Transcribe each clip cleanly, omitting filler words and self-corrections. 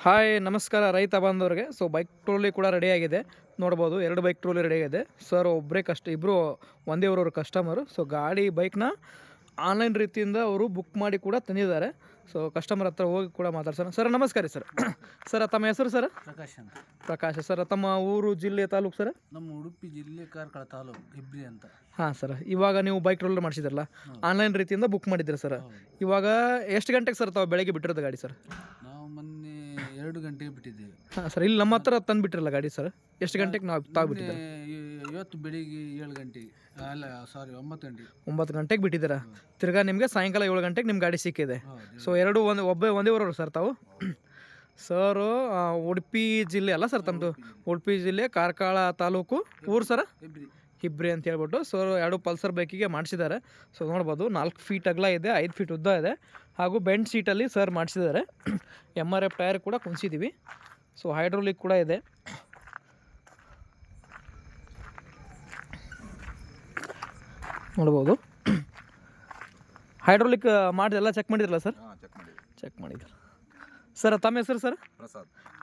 Hi ನಮಸ್ಕಾರ ರೈತ ಬಾಂಧವರಿಗೆ. ಬೈಕ್ ಟ್ರೋಲಿ ಕೂಡ ರೆಡಿಯಾಗಿದೆ ನೋಡ್ಬೋದು. 2 ಬೈಕ್ ಟ್ರೋಲಿ ರೆಡಿಯಾಗಿದೆ ಸರ್. ಒಬ್ಬರೇ ಇಬ್ಬರು ಒಂದೇ ಊರವರು ಕಸ್ಟಮರು. ಗಾಡಿ ಬೈಕ್ನ ಆನ್ಲೈನ್ ರೀತಿಯಿಂದ ಅವರು ಬುಕ್ ಮಾಡಿ ಕೂಡ ತಂದಿದ್ದಾರೆ. ಕಸ್ಟಮರ್ ಹತ್ರ ಹೋಗಿ ಕೂಡ ಮಾತಾಡ್ಸೋಣ. ಸರ್ ನಮಸ್ಕಾರ ಸರ್. ಸರ್ ತಮ್ಮ ಹೆಸರು ಸರ್? ಪ್ರಕಾಶ್ ಅಂತ. ಪ್ರಕಾಶ್ ಸರ್. ತಮ್ಮ ಊರು, ಜಿಲ್ಲೆ, ತಾಲೂಕು ಸರ್? ನಮ್ಮ ಉಡುಪಿ ಜಿಲ್ಲೆ ಕಾರ್ಕಳ ತಾಲೂಕು ಹಿಬ್ರಿ ಅಂತ. ಹಾಂ ಸರ್. ಇವಾಗ ನೀವು ಬೈಕ್ ಟ್ರೋಲರ್ ಮಾಡಿಸಿದ್ರಲ್ಲ, ಆನ್ಲೈನ್ ರೀತಿಯಿಂದ ಬುಕ್ ಮಾಡಿದ್ದೀರಾ ಸರ್. ಇವಾಗ ಎಷ್ಟು ಗಂಟೆಗೆ ಸರ್ ತಾವು ಬೆಳಗ್ಗೆ ಬಿಟ್ಟಿರೋದು ಗಾಡಿ ಸರ್? ನಾವು ಮೊನ್ನೆ 2 ಗಂಟೆಗೆ ಬಿಟ್ಟಿದ್ದೇವೆ. ಹಾಂ ಸರ್. ಇಲ್ಲಿ ನಮ್ಮ ಹತ್ರ ತಂದು ಬಿಟ್ಟಿರಲ್ಲ ಗಾಡಿ ಸರ್? ಎಷ್ಟು ಗಂಟೆಗೆ ತಾವು ಬಿಟ್ಟಿದ್ದೀರಾ? ಇವತ್ತು ಬೆಳಿಗ್ಗೆ 7 ಗಂಟೆಗೆ, ಅಲ್ಲ ಸಾರಿ 9 ಗಂಟೆಗೆ. 9 ಗಂಟೆಗೆ ಬಿಟ್ಟಿದ್ದೀರಾ. ತಿರ್ಗಾ ನಿಮಗೆ ಸಾಯಂಕಾಲ 7 ಗಂಟೆಗೆ ನಿಮ್ಮ ಗಾಡಿ ಸಿಕ್ಕಿದೆ. ಎರಡು ಒಂದೇ ಊರವರು ಸರ್ ತಾವು? ಸರ್ ಉಡುಪಿ ಜಿಲ್ಲೆ ಅಲ್ಲ ಸರ್ ತಮ್ಮದು? ಉಡುಪಿ ಜಿಲ್ಲೆ ಕಾರ್ಕಳ ತಾಲೂಕು. ಊರು ಸರ್? ಹಿಬ್ರಿ ಅಂತ ಹೇಳ್ಬಿಟ್ಟು ಸರ್ 2 ಪಲ್ಸರ್ ಬೈಕಿಗೆ ಮಾಡಿಸಿದ್ದಾರೆ. ನೋಡ್ಬೋದು 4 ಫೀಟ್ ಅಗಲ ಇದೆ, 5 ಫೀಟ್ ಉದ್ದ ಇದೆ, ಹಾಗೂ ಬೆಂಡ್ ಸೀಟಲ್ಲಿ ಸರ್ ಮಾಡಿಸಿದ್ದಾರೆ. MRF ಟೈರ್ ಕೂಡ ಕುಣಿಸಿದ್ದೀವಿ. ಹೈಡ್ರೋಲಿಕ್ ಕೂಡ ಇದೆ. ನೋಡ್ಬೋದು. ಹೈಡ್ರೋಲಿಕ್ ಎಲ್ಲ ಚೆಕ್ ಮಾಡಿದ್ರಲ್ಲ ಸರ್? ಚೆಕ್ ಮಾಡಿದ್ರು ಸರ್. ತಮ್ಮ ಹೆಸರು ಸರ್?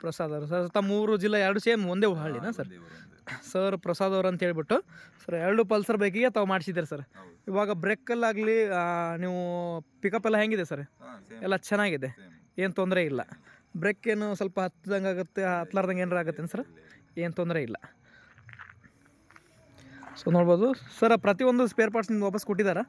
ಪ್ರಸಾದ್ ಅವರು ಸರ್. ತಮ್ಮ ಊರು, ಜಿಲ್ಲೆ 2 ಸೇಮ್ ಒಂದೇ ಹಳ್ಳಿನಾ ಸರ್? ಸರ್ ಪ್ರಸಾದ್ ಅವರು ಅಂತ ಹೇಳ್ಬಿಟ್ಟು ಸರ್ 2 ಪಲ್ಸರ್ ಬೈಕಿಗೆ ತಾವು ಮಾಡಿಸಿದ್ದೀರಿ ಸರ್. ಇವಾಗ ಬ್ರೇಕಲ್ಲಾಗಲಿ ನೀವು ಪಿಕಪ್ ಎಲ್ಲ ಹೆಂಗಿದೆ ಸರ್? ಎಲ್ಲ ಚೆನ್ನಾಗಿದೆ, ಏನು ತೊಂದರೆ ಇಲ್ಲ. ಬ್ರೇಕ್ ಏನು ಸ್ವಲ್ಪ ಹತ್ತದಂಗೆ ಆಗುತ್ತೆ, ಹತ್ತಲಾರ್ದಂಗೆ ಏನಾರು ಆಗುತ್ತೆ ಸರ್? ಏನು ತೊಂದರೆ ಇಲ್ಲ. ನೋಡ್ಬೋದು ಸರ್. ಪ್ರತಿಯೊಂದು ಸ್ಪೇರ್ ಪಾರ್ಟ್ಸ್ ನಿಮ್ಗೆ ವಾಪಸ್ ಕೊಟ್ಟಿದ್ದಾರಾ?